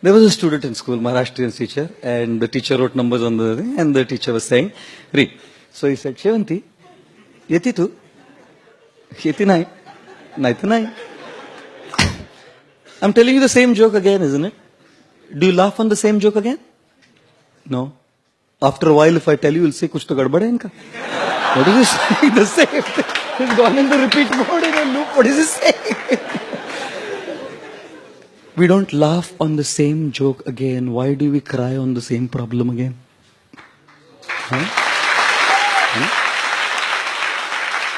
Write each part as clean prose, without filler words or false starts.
There was a student in school, Maharashtrian teacher, and the teacher wrote numbers on the thing, and the teacher was saying, read. So he said, Shevanti, yeti tu? Yeti nai? Nai tu nai. I'm telling you the same joke again, isn't it? Do you laugh on the same joke again? No. After a while, if I tell you, you'll say, kuch to gadbad hai inka. What is he saying? The same thing. He's gone in the repeat mode in a loop. What is he saying? We don't laugh on the same joke again. Why do we cry on the same problem again?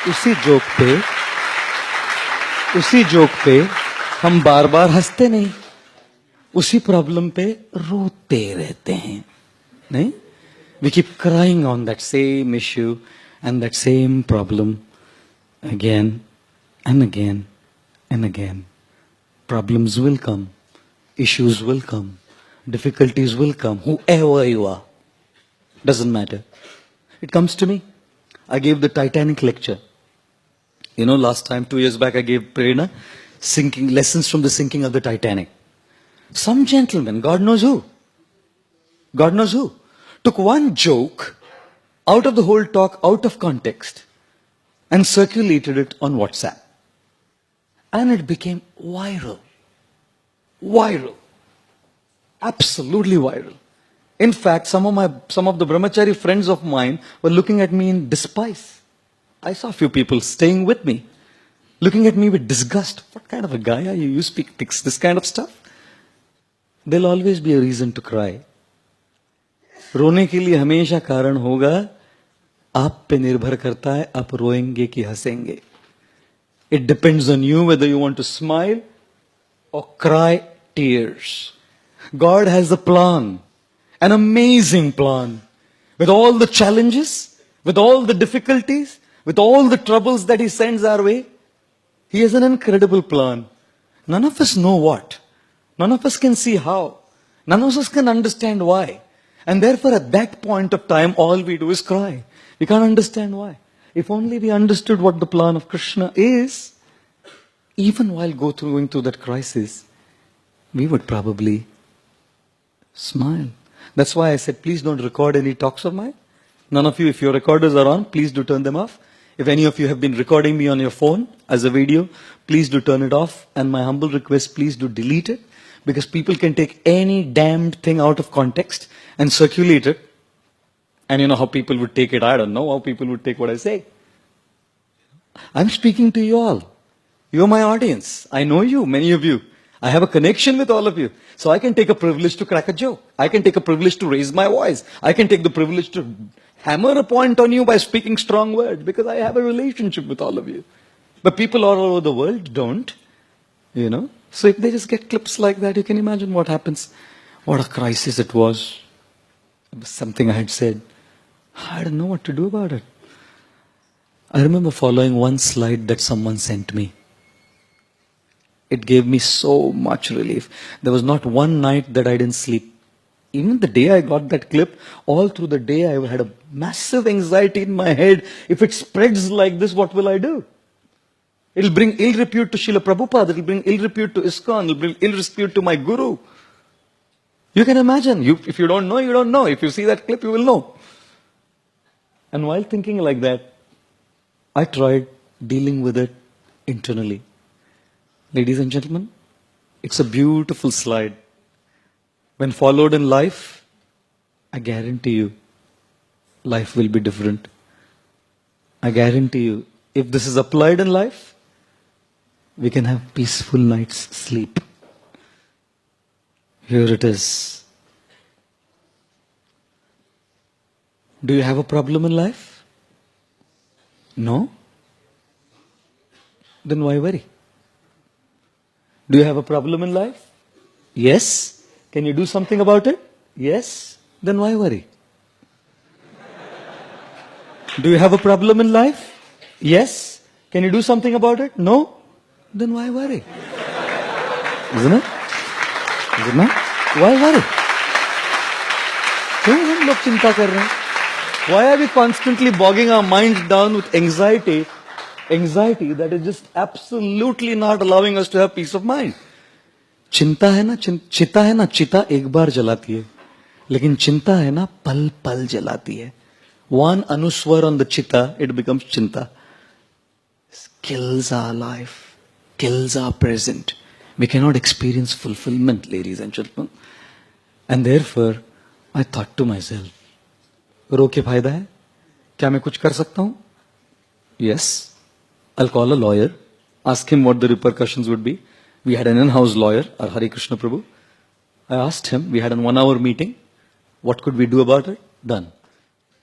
उसी joke पे हम बार बार हंसते नहीं, उसी problem पे रोते रहते हैं, नहीं? We keep crying on that same issue and that same problem again and again and again. Problems will come, issues will come, difficulties will come, whoever you are. Doesn't matter. It comes to me. I gave the Titanic lecture. You know, last time, 2 years back, I gave Prerna sinking lessons from the sinking of the Titanic. Some gentleman, God knows who, took one joke out of the whole talk, out of context, and circulated it on WhatsApp. And it became viral. Viral. Absolutely viral. In fact, some of the brahmachari friends of mine were looking at me in despise. I saw a few people staying with me, looking at me with disgust. What kind of a guy are you? You speak this kind of stuff? There'll always be a reason to cry. रोने के लिए हमेशा कारण होगा, आप पे निर्भर करता है, आप रोएंगे कि हंसेंगे. It depends on you whether you want to smile or cry tears. God has a plan, an amazing plan, with all the challenges, with all the difficulties, with all the troubles that He sends our way. He has an incredible plan. None of us know what. None of us can see how. None of us can understand why. And therefore at that point of time, all we do is cry. We can't understand why. If only we understood what the plan of Krishna is, even while going through that crisis, we would probably smile. That's why I said, please don't record any talks of mine. None of you, if your recorders are on, please do turn them off. If any of you have been recording me on your phone as a video, please do turn it off. And my humble request, please do delete it. Because people can take any damned thing out of context and circulate it. And you know how people would take it? I don't know how people would take what I say. I'm speaking to you all. You're my audience. I know you, many of you. I have a connection with all of you. So I can take a privilege to crack a joke. I can take a privilege to raise my voice. I can take the privilege to hammer a point on you by speaking strong words because I have a relationship with all of you. But people all over the world don't, you know. So if they just get clips like that, you can imagine what happens. What a crisis it was. It was something I had said. I didn't know what to do about it. I remember following one slide that someone sent me. It gave me so much relief. There was not one night that I didn't sleep. Even the day I got that clip, all through the day I had a massive anxiety in my head. If it spreads like this, what will I do? It'll bring ill repute to Srila Prabhupada. It'll bring ill repute to ISKCON. It'll bring ill repute to my guru. You can imagine. If you don't know, you don't know. If you see that clip, you will know. And while thinking like that, I tried dealing with it internally. Ladies and gentlemen, it's a beautiful slide. When followed in life, I guarantee you, life will be different. I guarantee you, if this is applied in life, we can have peaceful night's sleep. Here it is. Do you have a problem in life? No? Then why worry? Do you have a problem in life? Yes. Can you do something about it? Yes. Then why worry? Do you have a problem in life? Yes. Can you do something about it? No. Then why worry? Isn't it? Isn't it? Why worry? क्यों हम लोग चिंता कर रहे हैं? Why are we constantly bogging our minds down with anxiety? Anxiety that is just absolutely not allowing us to have peace of mind. चिंता है ना, चिता है ना, चिता एक बार जलाती है, लेकिन चिंता है ना पल पल जलाती है. One anuswar on the chitta, it becomes chinta. Kills our life, kills our present. We cannot experience fulfillment, ladies and gentlemen. And therefore, I thought to myself, रो के फायदा है? क्या मैं कुछ कर सकता हूं? Yes. I'll call a lawyer, ask him what the repercussions would be. We had an in-house lawyer, our Hari Krishna Prabhu. I asked him, we had a 1 hour meeting. What could we do about it? Done.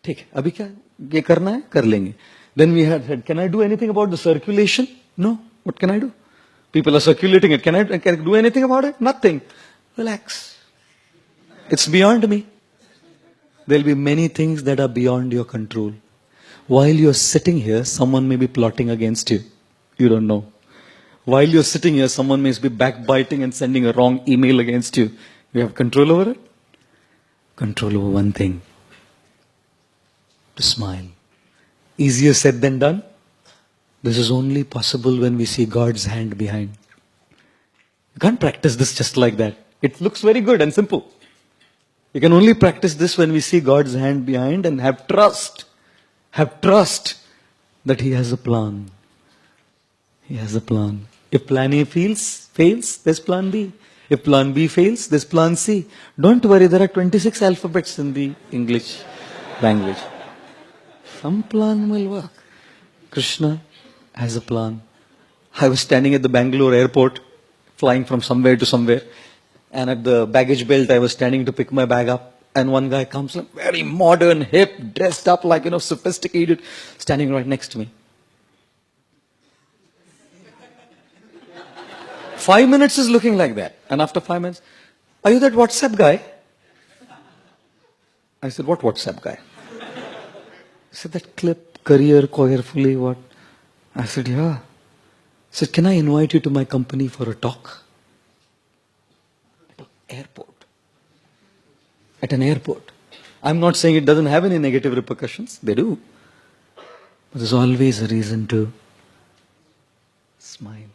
ठीक है, अभी क्या ये करना है, कर लेंगे. Then we had said, can I do anything about the circulation? No. What can I do? People are circulating it. Can I do anything about it? Nothing. Relax. It's beyond me. There'll be many things that are beyond your control. While you're sitting here, someone may be plotting against you. You don't know. While you're sitting here, someone may be backbiting and sending a wrong email against you. You have control over it? Control over one thing. To smile. Easier said than done. This is only possible when we see God's hand behind. You can't practice this just like that. It looks very good and simple. You can only practice this when we see God's hand behind and have trust. Have trust that He has a plan. He has a plan. If plan A fails, there's plan B. If plan B fails, there's plan C. Don't worry, there are 26 alphabets in the English language. Some plan will work. Krishna has a plan. I was standing at the Bangalore airport, flying from somewhere to somewhere. And at the baggage belt, I was standing to pick my bag up. And one guy comes, like very modern, hip, dressed up like, sophisticated, standing right next to me. 5 minutes is looking like that. And after 5 minutes, are you that WhatsApp guy? I said, what WhatsApp guy? He said, that clip, career, carefully, what? I said, yeah. He said, can I invite you to my company for a talk? At an airport. At an airport. I'm not saying it doesn't have any negative repercussions. They do. But there's always a reason to smile.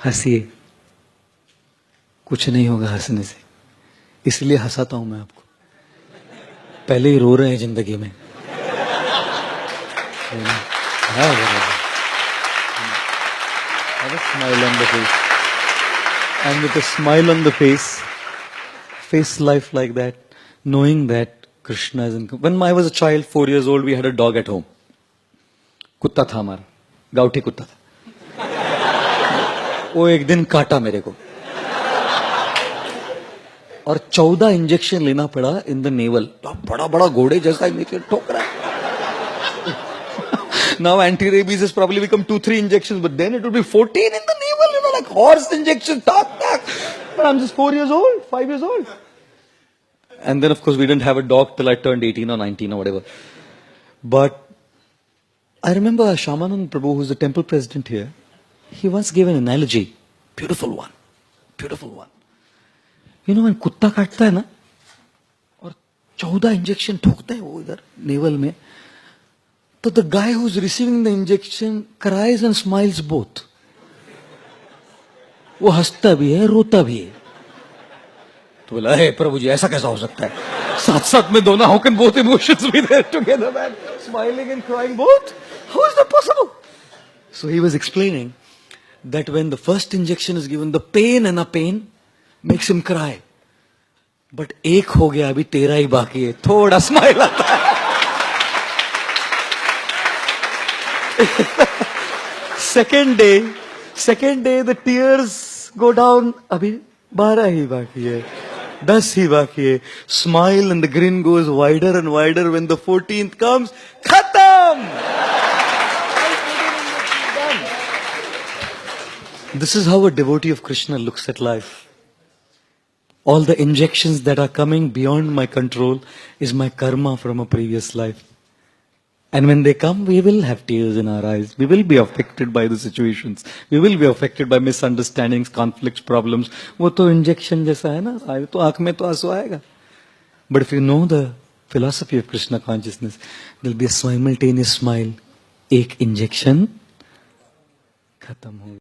हंसिए. कुछ नहीं होगा हंसने से. इसलिए हंसाता हूं मैं आपको. पहले ही रो रहे हैं जिंदगी में. Have a smile on the face. And with a smile on the face life like that, knowing that Krishna is in. When I was a child, 4 years old, we had a dog at home. कुत्ता था हमारा, गाउठी कुत्ता था. वो एक दिन काटा मेरे को और 14 इंजेक्शन लेना पड़ा इन द नेवल. बड़ा बड़ा घोड़े जैसा नीचे ठोक रहा है. Now anti-rabies has probably become 2-3 injections, but then it would be 14 in the navel, like horse injection, tak. But I'm just 4 years old, 5 years old. And then of course we didn't have a dog till I turned 18 or 19 or whatever. But I remember Shamanand Prabhu, who's the temple president here, he once gave an analogy. Beautiful one. Beautiful one. When कुत्ता काटता है ना और 14 injection ठोकता है वो इधर naval में, तो the guy who's receiving the injection cries and smiles both. वो हंसता भी है, रोता भी है. तो बोला, हे प्रभु जी, ऐसा कैसा हो सकता है? साथ में दोनों, how can both emotions be there together, man? Smiling and crying both? How is that possible? So he was explaining that when the first injection is given, the pain makes him cry. But एक हो गया, अभी 13 ही बाकी है, थोड़ा smile आता है. Second day the tears go down, अभी 12 ही बाकी है, 10 ही बाकी है. Smile and the grin goes wider and wider. When the 14th comes, khatam. This is how a devotee of Krishna looks at life. All the injections that are coming beyond my control is my karma from a previous life. And when they come, we will have tears in our eyes. We will be affected by the situations. We will be affected by misunderstandings, conflicts, problems. वो तो injection जैसा है ना, आए तो आँख में तो आंसू आएगा. But if you know the philosophy of Krishna consciousness, there will be a simultaneous smile. एक injection खत्म हो.